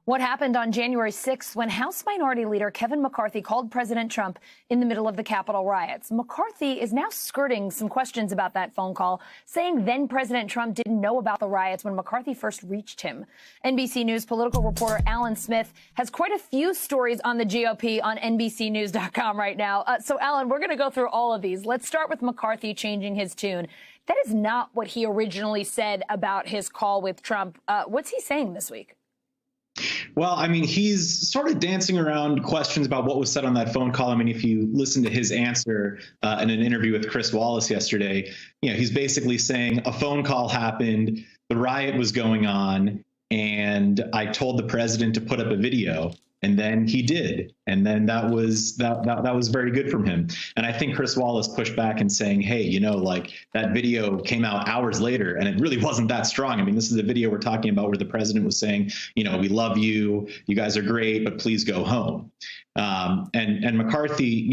What happened on January 6th when House Minority Leader Kevin McCarthy called President Trump in the middle of the Capitol riots? McCarthy is now skirting some questions about that phone call, saying then President Trump didn't know about the riots when McCarthy first reached him. NBC News political reporter Alan Smith has quite a few stories on the GOP on NBCNews.com right now. So, Alan, we're going to go through all of these. Let's start with McCarthy changing his tune. That is not what he originally said about his call with Trump. What's he saying this week? Well, I mean, he's sort of dancing around questions about what was said on that phone call. I mean, if you listen to his answer in an interview with Chris Wallace yesterday, he's basically saying a phone call happened, the riot was going on, and I told the president to put up a video. And then he did. And then that was very good from him. And I think Chris Wallace pushed back and saying, hey, like that video came out hours later and it really wasn't that strong. I mean, this is a video we're talking about where the president was saying, we love you. You guys are great, but please go home. And McCarthy,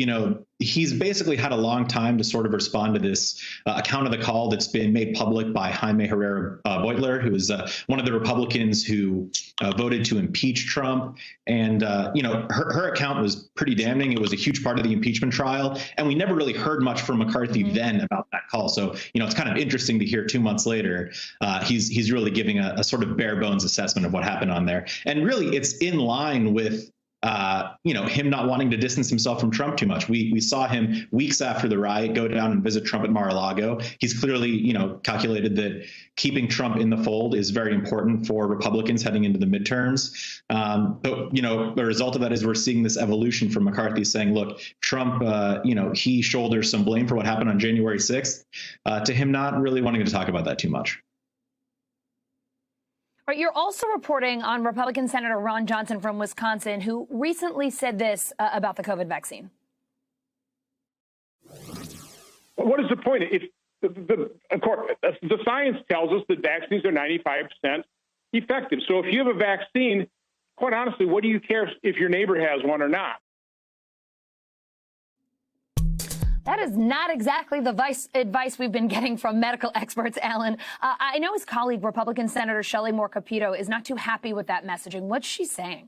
he's basically had a long time to sort of respond to this account of the call that's been made public by Jaime Herrera Beutler, who is one of the Republicans who voted to impeach Trump. And, her account was pretty damning. It was a huge part of the impeachment trial. And we never really heard much from McCarthy then about that call. So, it's kind of interesting to hear 2 months later, he's really giving a sort of bare bones assessment of what happened on there. And really, it's in line with him not wanting to distance himself from Trump too much. We saw him weeks after the riot go down and visit Trump at Mar-a-Lago. He's clearly, calculated that keeping Trump in the fold is very important for Republicans heading into the midterms. But, the result of that is we're seeing this evolution from McCarthy saying, look, Trump, he shoulders some blame for what happened on January 6th, to him not really wanting to talk about that too much. Right, you're also reporting on Republican Senator Ron Johnson from Wisconsin, who recently said this about the COVID vaccine. What is the point? If the science tells us that vaccines are 95% effective. So if you have a vaccine, quite honestly, what do you care if your neighbor has one or not? That is not exactly the advice we've been getting from medical experts, Alan. I know his colleague, Republican Senator Shelley Moore Capito, is not too happy with that messaging. What's she saying?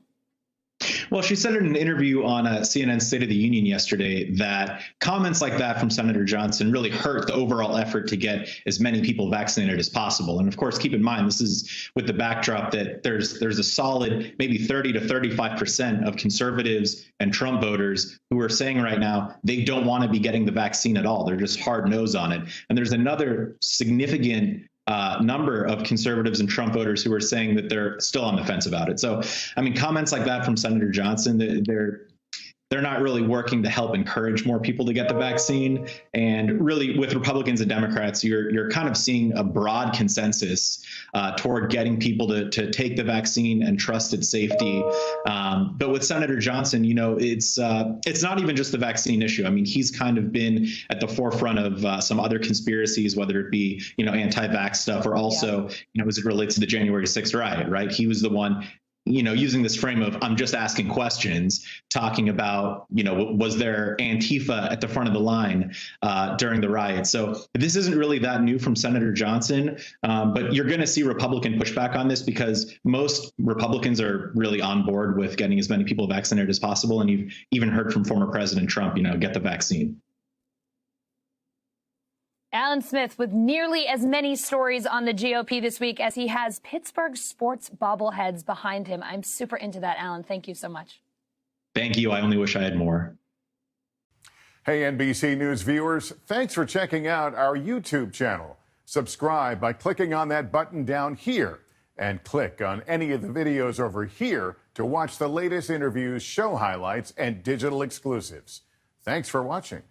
Well, she said in an interview on CNN's State of the Union yesterday that comments like that from Senator Johnson really hurt the overall effort to get as many people vaccinated as possible. And of course, keep in mind, this is with the backdrop that there's a solid maybe 30 to 35% of conservatives and Trump voters who are saying right now they don't want to be getting the vaccine at all. They're just hard nosed on it. And there's another significant number of conservatives and Trump voters who are saying that they're still on the fence about it. So, I mean, comments like that from Senator Johnson, they're not really working to help encourage more people to get the vaccine. And really, with Republicans and Democrats, you're kind of seeing a broad consensus toward getting people to take the vaccine and trust its safety. But with Senator Johnson, it's not even just the vaccine issue. I mean, he's kind of been at the forefront of some other conspiracies, whether it be, anti-vax stuff or also, as it relates to the January 6th riot, right? He was the one using this frame of I'm just asking questions, talking about, was there Antifa at the front of the line during the riot? So this isn't really that new from Senator Johnson, but you're going to see Republican pushback on this because most Republicans are really on board with getting as many people vaccinated as possible. And you've even heard from former President Trump, get the vaccine. Alan Smith with nearly as many stories on the GOP this week as he has Pittsburgh sports bobbleheads behind him. I'm super into that, Alan. Thank you so much. Thank you. I only wish I had more. Hey, NBC News viewers, thanks for checking out our YouTube channel. Subscribe by clicking on that button down here and click on any of the videos over here to watch the latest interviews, show highlights, and digital exclusives. Thanks for watching.